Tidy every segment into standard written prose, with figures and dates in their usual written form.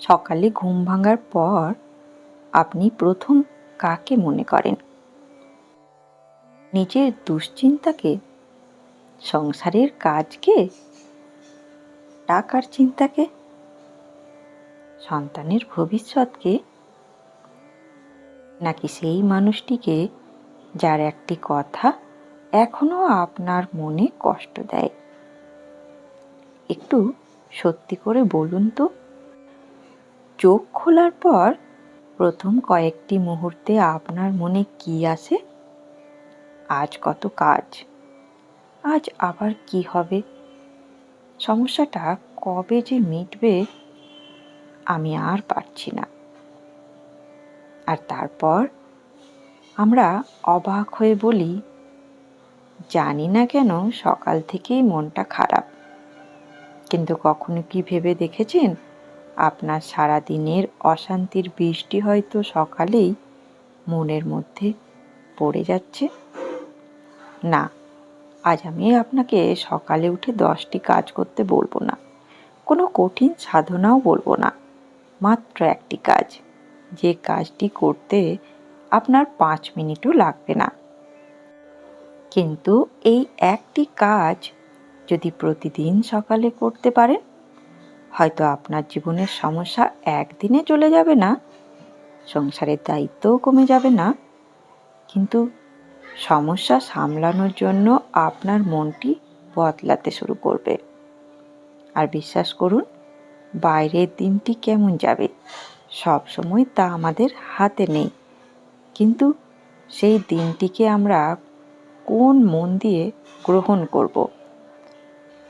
সকালে ঘুম ভাঙার পর আপনি প্রথম কাকে মনে করেন? নিজের দুশ্চিন্তাকে, সংসারের কাজকে, টাকার চিন্তাকে, সন্তানের ভবিষ্যৎকে, নাকি সেই মানুষটিকে যার একটি কথা এখনো আপনার মনে কষ্ট দেয়? একটু সত্যি করে বলুন তো, চোখ খোলার পর প্রথম কয়েকটি মুহূর্তে আপনার মনে কি আসে? আজ কত কাজ, আজ আবার কি হবে, সমস্যাটা কবে যে মিটবে, আমি আর পারছি না। আর তারপর আমরা অবাক হয়ে বলি, জানি না কেন সকাল থেকেই মনটা খারাপ। কিন্তু কখনো কি ভেবে দেখেছেন, আপনার সারা দিনের অশান্তির বৃষ্টি হয়তো সকালেই মনের মধ্যে পড়ে যাচ্ছে? না, আজ আমি আপনাকে সকালে উঠে 10টি কাজ করতে বলবো না, কোনো কঠিন সাধনাও বলবো না। মাত্র একটি কাজ, যে কাজটি করতে আপনার 5 মিনিটও লাগবে না। কিন্তু এই একটি কাজ যদি প্রতিদিন সকালে করতে পারেন, হয়তো আপনার জীবনের সমস্যা একদিনে চলে যাবে না, সংসারের দায়িত্বও কমে যাবে না, কিন্তু সমস্যা সামলানোর জন্য আপনার মনটি বদলাতে শুরু করবে। আর বিশ্বাস করুন, বাইরের দিনটি কেমন যাবে সব সময় তা আমাদের হাতে নেই, কিন্তু সেই দিনটিকে আমরা কোন মন দিয়ে গ্রহণ করব,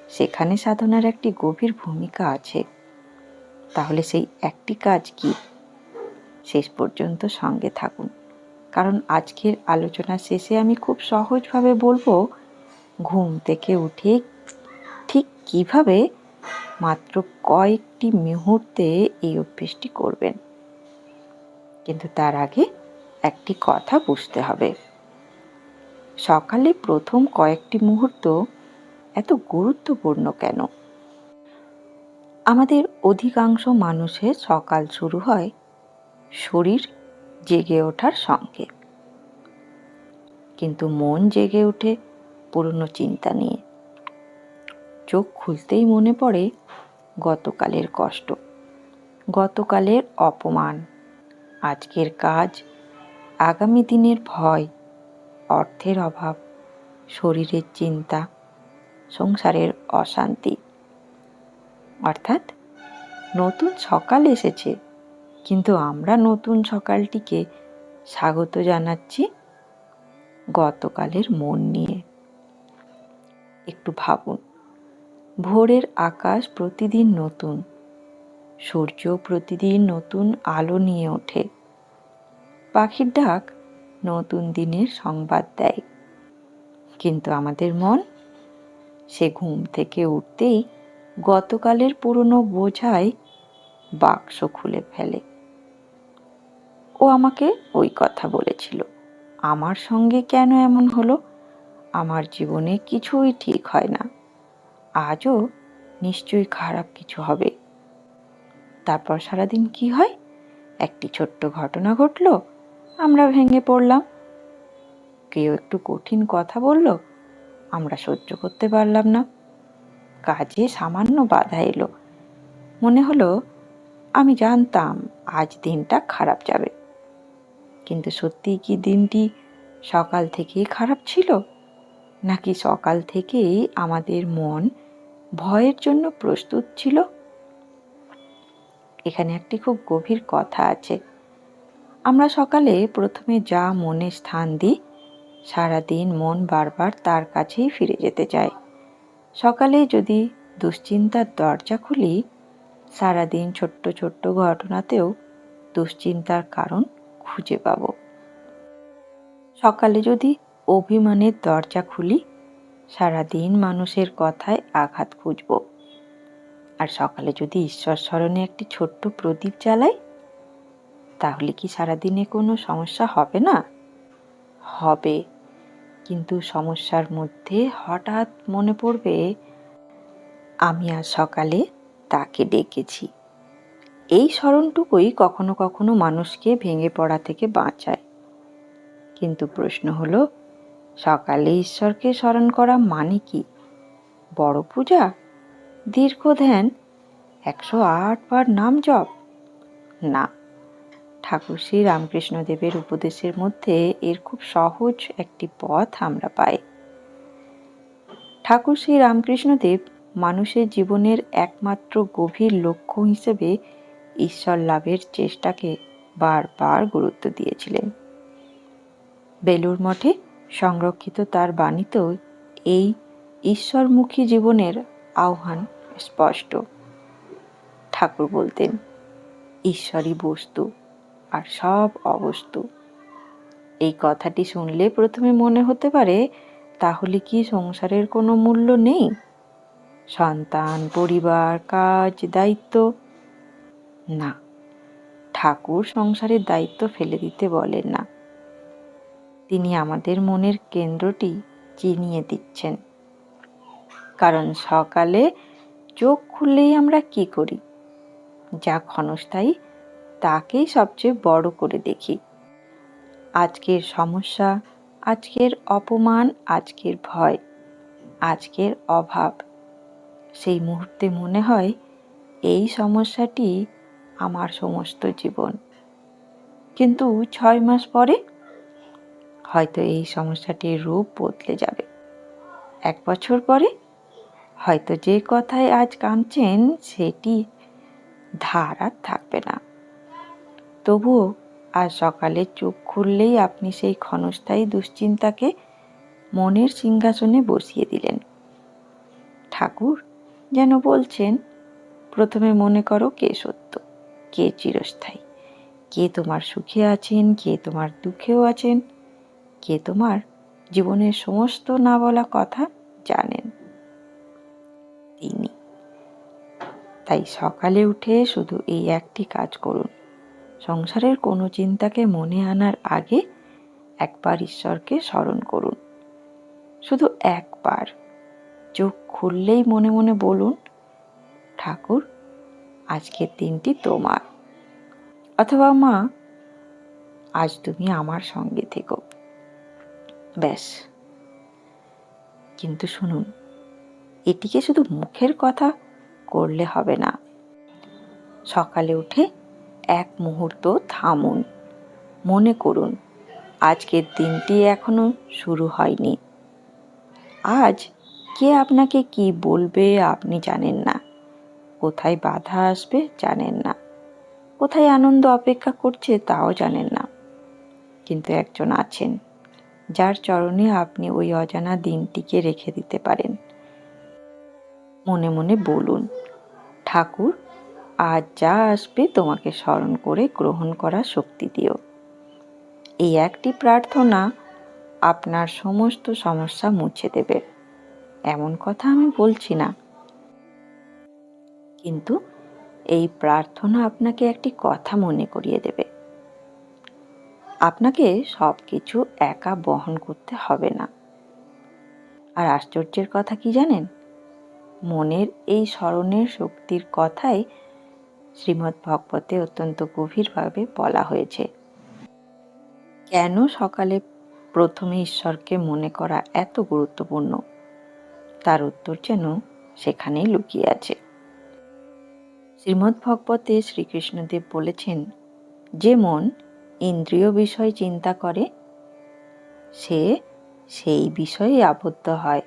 সেখানে সাধনার একটি গভীর ভূমিকা আছে। তাহলে সেই একটি কাজ কি? শেষ পর্যন্ত সঙ্গে থাকুন, কারণ আজকের আলোচনা শেষে আমি খুব সহজভাবে বলবো ঘুম থেকে উঠে ঠিক কিভাবে মাত্র কয়েকটি মুহূর্তে এই অভ্যেসটি করবেন। কিন্তু তার আগে একটি কথা বুঝতে হবে, সকালে প্রথম কয়েকটি মুহূর্ত এত গুরুত্বপূর্ণ কেন? আমাদের অধিকাংশ মানুষের সকাল শুরু হয় শরীর জেগে ওঠার সঙ্গে, কিন্তু মন জেগে ওঠে পুরনো চিন্তা নিয়ে। চোখ খুলতেই মনে পড়ে গতকালের কষ্ট, গতকালের অপমান, আজকের কাজ, আগামী দিনের ভয়, অর্থের অভাব, শরীরের চিন্তা, সংসারের অশান্তি। অর্থাৎ নতুন সকাল এসেছে, কিন্তু আমরা নতুন সকালটিকে স্বাগত জানাচ্ছি গতকালের মন নিয়ে। একটু ভাবুন, ভোরের আকাশ প্রতিদিন নতুন, সূর্য প্রতিদিন নতুন আলো নিয়ে ওঠে, পাখির ডাক নতুন দিনের সংবাদ দেয়। কিন্তু আমাদের মন, সে ঘুম থেকে উঠতেই গতকালের পুরনো বোঝাই বাক্স খুলে ফেলে। ও আমাকে ওই কথা বলেছিল, আমার সঙ্গে কেন এমন হলো, আমার জীবনে কিছুই ঠিক হয় না, আজও নিশ্চয়ই খারাপ কিছু হবে। তারপর সারাদিন কি হয়? একটি ছোট্ট ঘটনা ঘটলো, আমরা ভেঙে পড়লাম। কেউ একটু কঠিন কথা বলল, আমরা সহ্য করতে পারলাম না। কাজে সামান্য বাধা এলো, মনে হলো আমি জানতাম আজ দিনটা খারাপ যাবে। কিন্তু সত্যিই কি দিনটি সকাল থেকেই খারাপ ছিল, নাকি সকাল থেকেই আমাদের মন ভয়ের জন্য প্রস্তুত ছিল? এখানে একটি খুব গভীর কথা আছে। আমরা সকালে প্রথমে যা মনে স্থান দিই, সারাদিন মন বারবার তার কাছেই ফিরে যেতে চায়। সকালে যদি দুশ্চিন্তার দরজা খুলি, সারাদিন ছোট্ট ছোট্ট ঘটনাতেও দুশ্চিন্তার কারণ খুঁজে পাব। সকালে যদি অভিমানের দরজা খুলি, সারাদিন মানুষের কথায় আঘাত খুঁজব। আর সকালে যদি ঈশ্বর স্মরণে একটি ছোট্ট প্রদীপ জ্বালাই, তাহলে কি সারাদিনে কোনো সমস্যা হবে না? হবে, কিন্তু সমস্যার মধ্যে হঠাৎ মনে পড়বে আমি আজ সকালে তাকে ডেকেছি, এই স্মরণটুকুই কখনো কখনো মানুষকে ভেঙে পড়া থেকে বাঁচায়। কিন্তু প্রশ্ন হলো, সকালে ঈশ্বরকে স্মরণ করা মানে কি? বড় পূজা, দীর্ঘ ধ্যান, 108 বার নাম জপ? না। ঠাকুর শ্রী রামকৃষ্ণদেবের উপদেশের মধ্যে এর খুব সহজ একটি পথ আমরা পাই। ঠাকুর শ্রী রামকৃষ্ণদেব মানুষের জীবনের একমাত্র গভীর লক্ষ্য হিসেবে ঈশ্বর লাভের চেষ্টাকে বারবার গুরুত্ব দিয়েছিলেন। বেলুড় মঠে সংরক্ষিত তার বাণীতেও এই ঈশ্বরমুখী জীবনের আহ্বান স্পষ্ট। ঠাকুর বলতেন, ঈশ্বরই বস্তু আর সব অবস্তু। এই কথাটি শুনলে প্রথমে মনে হতে পারে, তাহলে কি সংসারের কোনো মূল্য নেই? সন্তান, পরিবার, কাজ, দায়িত্ব? না, ঠাকুর সংসারের দায়িত্ব ফেলে দিতে বলেন না। তিনি আমাদের মনের কেন্দ্রটি চিনিয়ে দিচ্ছেন। কারণ সকালে চোখ খুললেই আমরা কি করি? যা ক্ষণস্থায়ী তাকেই সবচেয়ে বড় করে দেখি। আজকের সমস্যা, আজকের অপমান, আজকের ভয়, আজকের অভাব। সেই মুহূর্তে মনে হয় এই সমস্যাটি আমার সমস্ত জীবন। কিন্তু 6 মাস পরে হয়তো এই সমস্যাটির রূপ বদলে যাবে। 1 বছর পরে হয়তো যে কথায় আজ কাঁদছেন সেটি ধার আর থাকবে না। তবুও আজ সকালে চোখ খুললেই আপনি সেই ক্ষণস্থায়ী দুশ্চিন্তাকে মনের সিংহাসনে বসিয়ে দিলেন। ঠাকুর যেন বলছেন, প্রথমে মনে করো কে সত্য, কে চিরস্থায়ী, কে তোমার সুখে আছেন, কে তোমার দুঃখেও আছেন, কে তোমার জীবনের সমস্ত না বলা কথা জানেন। তিনি। তাই সকালে উঠে শুধু এই একটি কাজ করুন। সংসারের কোনো চিন্তাকে মনে আনার আগে একবার ঈশ্বরকে স্মরণ করুন। শুধু একবার। চোখ খুললেই মনে মনে বলুন, ঠাকুর, আজকের দিনটি তোমার। অথবা মা, আজ তুমি আমার সঙ্গে থেকো। ব্যাস। কিন্তু শুনুন, এটিকে শুধু মুখের কথা করলে হবে না। সকালে উঠে এক মুহূর্ত থামুন, মনে করুন আজকের দিনটি এখনো শুরু হয়নি। আজ কে আপনাকে কি বলবে আপনি জানেন না, কোথায় বাধা আসবে জানেন না, কোথায় আনন্দ অপেক্ষা করছে তাও জানেন না। কিন্তু একজন আছেন যার চরণে আপনি ওই অজানা দিনটিকে রেখে দিতে পারেন। মনে মনে বলুন, ঠাকুর, আজ যা আসবে তোমাকে স্মরণ করে গ্রহণ করার শক্তি দিও। এই একটি প্রার্থনা আপনার সমস্ত সমস্যা মুছে দেবে। এমন কথা আমি বলছি না, কিন্তু এই প্রার্থনা আপনাকে একটি কথা মনে করিয়ে দেবে। আপনাকে সব কিছু একা বহন করতে হবে না। আর আশ্চর্যের কথা কি জানেন? মনের এই স্মরণের শক্তির কথাই শ্রীমদ্ ভাগবতে অত্যন্ত গভীরভাবে বলা হয়েছে। কেন সকালে প্রথমে ঈশ্বরকে মনে করা এত গুরুত্বপূর্ণ, তার উত্তর যেন সেখানেই লুকিয়ে আছে। শ্রীমদ্ ভাগবতে শ্রীকৃষ্ণদেব বলেছেন, যে মন ইন্দ্রিয় বিষয় চিন্তা করে সে সেই বিষয়ে আবদ্ধ হয়,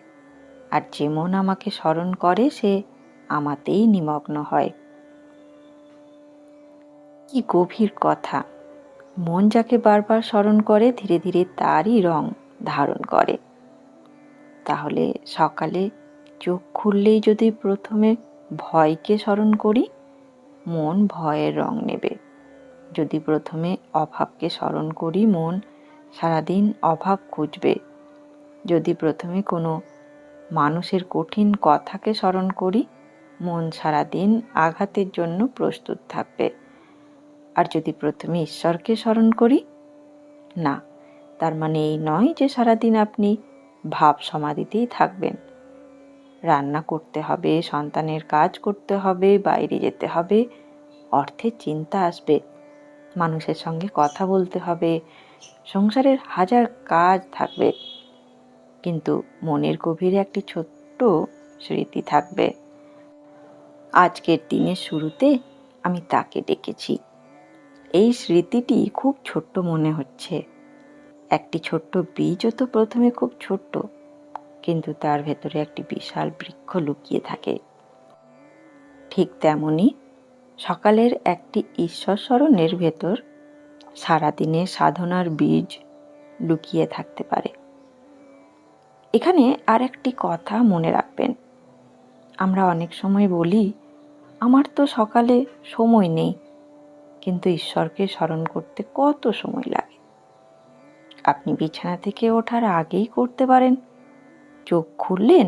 আর যে মন আমাকে স্মরণ করে সে আমাতেই নিমগ্ন হয়। কি গভীর কথা! মন যাকে বারবার স্মরণ করে ধীরে ধীরে তারই রং ধারণ করে। তাহলে সকালে চোখ খুললেই যদি প্রথমে ভয়কে স্মরণ করি, মন ভয়ের রং নেবে। যদি প্রথমে অভাবকে স্মরণ করি, মন সারাদিন অভাব খুঁজবে। যদি প্রথমে কোনো মানুষের কঠিন কথাকে স্মরণ করি, মন সারাদিন আঘাতের জন্য প্রস্তুত থাকবে। আর যদি প্রথমে ঈশ্বরকে স্মরণ করি, না, তার মানে এই নয় যে সারাদিন আপনি ভাব সমাধিতেই থাকবেন। রান্না করতে হবে, সন্তানের কাজ করতে হবে, বাইরে যেতে হবে, অর্থের চিন্তা আসবে, মানুষের সঙ্গে কথা বলতে হবে, সংসারের হাজার কাজ থাকবে, কিন্তু মনের গভীরে একটি ছোট্ট স্মৃতি থাকবে। আজকের দিনের শুরুতে আমি তাকে ডেকেছি। এই স্মৃতিটি খুব ছোট্ট মনে হচ্ছে, একটি ছোট্ট বীজও তো প্রথমে খুব ছোট্ট, কিন্তু তার ভেতরে একটি বিশাল বৃক্ষ লুকিয়ে থাকে। ঠিক তেমনি সকালের একটি ঈশ্বর স্মরণের ভেতর সারাদিনের সাধনার বীজ লুকিয়ে থাকতে পারে। এখানে আর একটি কথা মনে রাখবেন, আমরা অনেক সময় বলি, আমার তো সকালে সময় নেই, কিন্তু ঈশ্বরকে স্মরণ করতে কত সময় লাগে। আপনি বিছানা থেকে ওঠার আগেই করতে পারেন। চোখ খুললেন,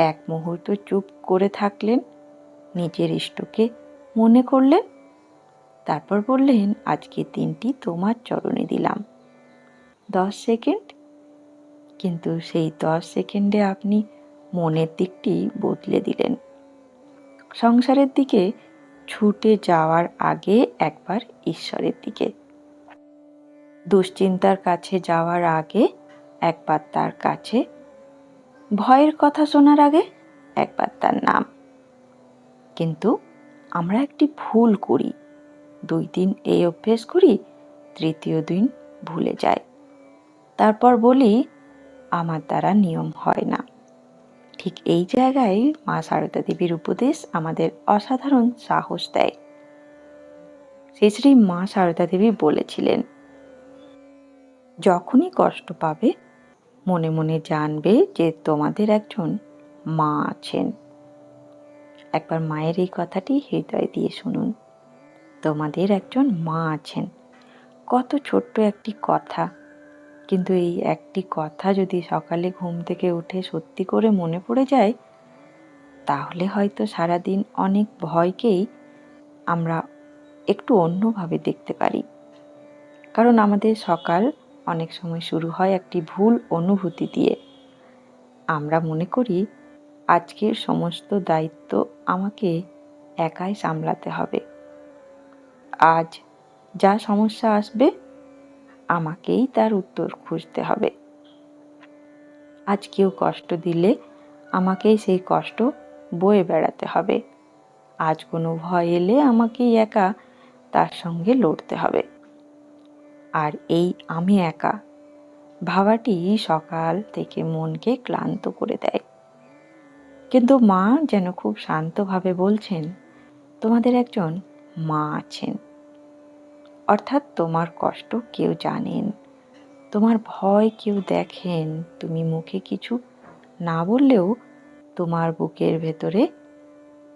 এক মুহূর্ত চুপ করে থাকলেন, নিজের ইষ্টকে মনে করলেন, তারপর বললেন, আজকের দিনটি তোমার চরণে দিলাম। 10 সেকেন্ড, কিন্তু সেই 10 সেকেন্ডে আপনি মনের দিকটি বদলে দিলেন। সংসারের দিকে ছুটে যাওয়ার আগে একবার ঈশ্বরের দিকে, দুশ্চিন্তার কাছে যাওয়ার আগে একবার তার কাছে, ভয়ের কথা শোনার আগে একবার তার নাম। কিন্তু আমরা একটি ভুল করি, 2 দিন এই অভ্যেস করি, তৃতীয় দিন ভুলে যাই, তারপর বলি আমার দ্বারা নিয়ম হয় না। ঠিক এই জায়গায় মা সারদা দেবীর উপদেশ আমাদের অসাধারণ সাহস দেয়। শ্রী শ্রী মা সারদা দেবী বলেছিলেন, যখনই কষ্ট পাবে মনে মনে জানবে যে তোমাদের একজন মা আছেন। একবার মায়ের এই কথাটি হৃদয় দিয়ে শুনুন, তোমাদের একজন মা আছেন। কত ছোট্ট একটি কথা, কিন্তু এই একটি কথা যদি সকালে ঘুম থেকে উঠে সত্যি করে মনে পড়ে যায়, তাহলে হয়তো সারাদিন অনেক ভয়কেই আমরা একটু অন্যভাবে দেখতে পারি। কারণ আমাদের সকাল অনেক সময় শুরু হয় একটি ভুল অনুভূতি দিয়ে। আমরা মনে করি আজকের সমস্ত দায়িত্ব আমাকে একাই সামলাতে হবে, আজ যা সমস্যা আসবে আমাকেই তার উত্তর খুঁজতে হবে, আজ কেউ কষ্ট দিলে আমাকেই সেই কষ্ট বয়ে বেড়াতে হবে, আজ কোনো ভয় এলে আমাকেই একা তার সঙ্গে লড়তে হবে। আর এই আমি একা ভাবাটি সকাল থেকে মনকে ক্লান্ত করে দেয়। কিন্তু মা যেন খুব শান্তভাবে বলছেন, তোমাদের একজন মা আছেন, অর্থাৎ তোমার কষ্ট কেউ জানেন, তোমার ভয় কেউ দেখেন, তুমি মুখে কিছু না বললেও তোমার বুকের ভেতরে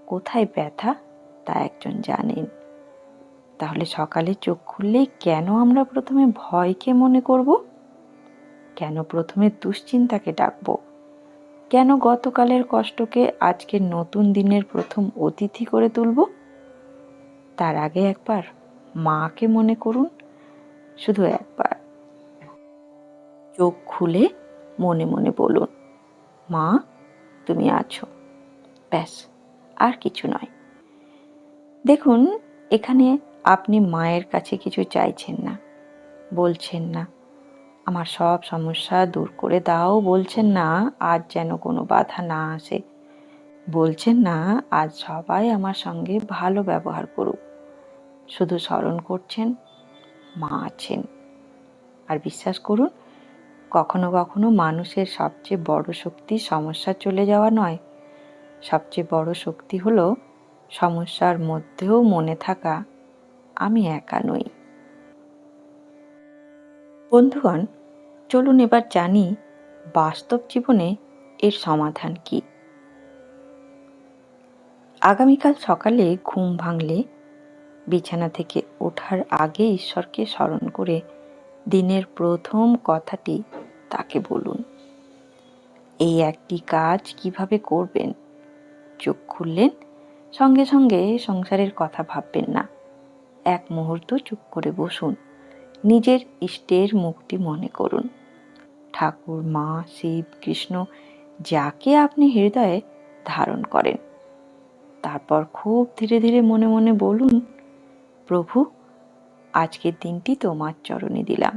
কোথায় ব্যথা তা একজন জানেন। তাহলে সকালে চোখ খুললেই কেন আমরা প্রথমে ভয়কে মনে করব? কেন প্রথমে দুশ্চিন্তাকে ডাকবো? কেন গতকালের কষ্টকে আজকের নতুন দিনের প্রথম অতিথি করে তুলব? তার আগে একবার মাকে মনে করুন, শুধু একবার। চোখ খুলে মনে মনে বলুন, মা তুমি আছো, ব্যাস, আর কিছু নয়। দেখুন, এখানে আপনি মায়ের কাছে কিছু চাইছেন না, বলছেন না আমার সব সমস্যা দূর করে দাও, বলছেন না আজ যেন কোনো বাধা না আসে, বলছেন না আজ সবাই আমার সঙ্গে ভালো ব্যবহার করুক, শুধু স্মরণ করছেন মা আছেন। আর বিশ্বাস করুন, কখনো কখনো মানুষের সবচেয়ে বড় শক্তি সমস্যা চলে যাওয়া নয়, সবচেয়ে বড় শক্তি হলো সমস্যার মধ্যেও মনে থাকা আমি একা নই। বন্ধুগণ, চলুন এবার জানি বাস্তব জীবনে এর সমাধান কি। আগামীকাল সকালে ঘুম ভাঙলে বিছানা থেকে ওঠার আগে ঈশ্বরকে স্মরণ করে দিনের প্রথম কথাটি তাকে বলুন। এই একটি কাজ কিভাবে করবেন? চোখ খুললেন, সঙ্গে সঙ্গে সংসারের কথা ভাববেন না, এক মুহূর্ত চুপ করে বসুন, নিজের ইষ্টের মুখটি মনে করুন। ঠাকুর, মা, শিব, কৃষ্ণ, যাকে আপনি হৃদয়ে ধারণ করেন। তারপর খুব ধীরে ধীরে মনে মনে বলুন, প্রভু, আজকের দিনটি তোমার চরণে দিলাম,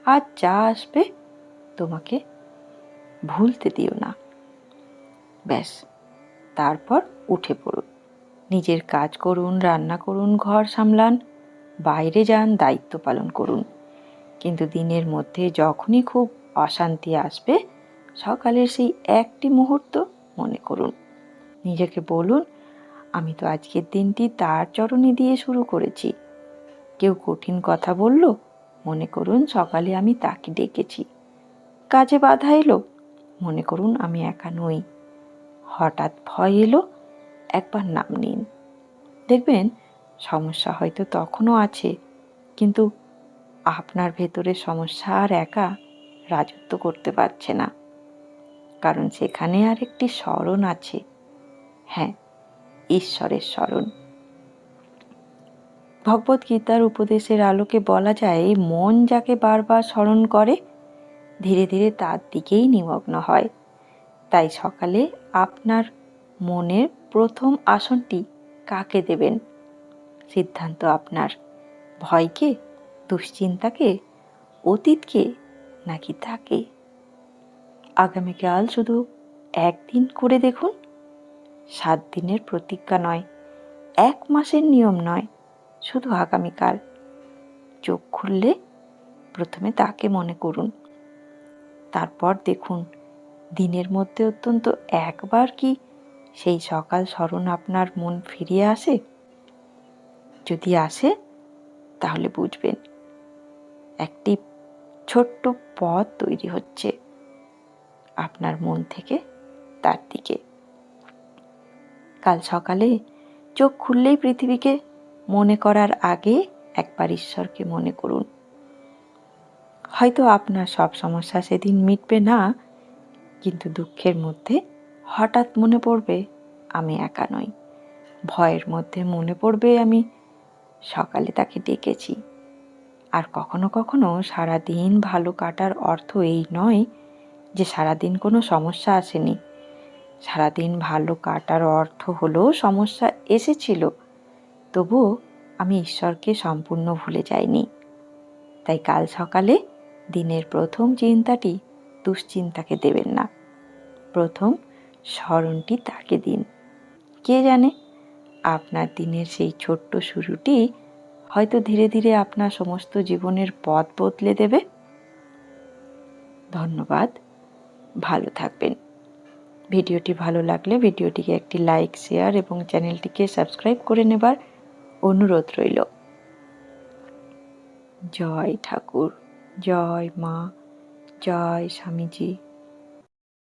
আজ যা আসবে তোমাকে ভুলতে দিও না। ব্যাস, তারপর উঠে পড়ুন, নিজের কাজ করুন, রান্না করুন, ঘর সামলান, বাইরে যান, দায়িত্ব পালন করুন। কিন্তু দিনের মধ্যে যখনই খুব অশান্তি আসবে, সকালের সেই একটি মুহূর্ত মনে করুন, নিজেকে বলুন, আমি তো আজকের দিনটি তার চরণে দিয়ে শুরু করেছি। কেউ কঠিন কথা বলল, মনে করুন সকালে আমি তাকে ডেকেছি। কাজে বাধা এলো, মনে করুন আমি একা নই। হঠাৎ ভয় এলো, একবার নাম নিন, দেখবেন সমস্যা হয়তো তখনও আছে, কিন্তু আপনার ভেতরে সমস্যা আর একা রাজত্ব করতে পারছে না, কারণ সেখানে আর একটি স্মরণ আছে। হ্যাঁ, ঈশ্বরের স্মরণ। ভগবদ্গীতার উপদেশের আলোকে বলা যায়, মন যাকে বারবার স্মরণ করে ধীরে ধীরে তার দিকেই নিমগ্ন হয়। তাই সকালে আপনার মনের প্রথম আসনটি কাকে দেবেন, সিদ্ধান্ত আপনার। ভয়কে, দুশ্চিন্তাকে, অতীতকে, নাকি তাকে? আগামীকাল শুধু একদিন করে দেখুন, 7 দিনের প্রতিজ্ঞা নয়, 1 মাসের নিয়ম নয়, শুধু আগামীকাল। চোখ খুললে প্রথমে তাকে মনে করুন, তারপর দেখুন দিনের মধ্যে অন্তত একবার কি সেই সকাল স্মরণ আপনার মন ফিরিয়ে আসে। যদি আসে, তাহলে বুঝবেন একটি ছোট্ট পথ তৈরি হচ্ছে আপনার মন থেকে তার দিকে। কাল সকালে চোখ খুললেই পৃথিবীকে মনে করার আগে একবার ঈশ্বরকে মনে করুন। হয়তো আপনার সব সমস্যা সেদিন মিটবে না, কিন্তু দুঃখের মধ্যে হঠাৎ মনে পড়বে আমি একা নই। ভয়ের মধ্যে মনে পড়বে আমি সকালে তাকে ডেকেছি। আর কখনো কখনো সারাদিন ভালো কাটার অর্থ এই নয় যে সারাদিন কোনো সমস্যা আসেনি। সারাদিন ভালো কাটার অর্থ হলো সমস্যা এসেছিল, তবুও আমি ঈশ্বরকে সম্পূর্ণ ভুলে যাইনি। তাই কাল সকালে দিনের প্রথম চিন্তাটি দুশ্চিন্তাকে দেবেন না, প্রথম স্মরণটি তাকে দিন। কে জানে, আপনার দিনের সেই ছোট্ট শুরুটি হয়তো ধীরে ধীরে আপনার সমস্ত জীবনের পথ বদলে দেবে। ধন্যবাদ, ভালো থাকবেন। ভিডিওটি ভালো লাগলে ভিডিওটিকে একটি লাইক, শেয়ার এবং চ্যানেলটিকে সাবস্ক্রাইব করে নেবার অনুরোধ রইল। জয় ঠাকুর, জয় মা, জয় স্বামীজি।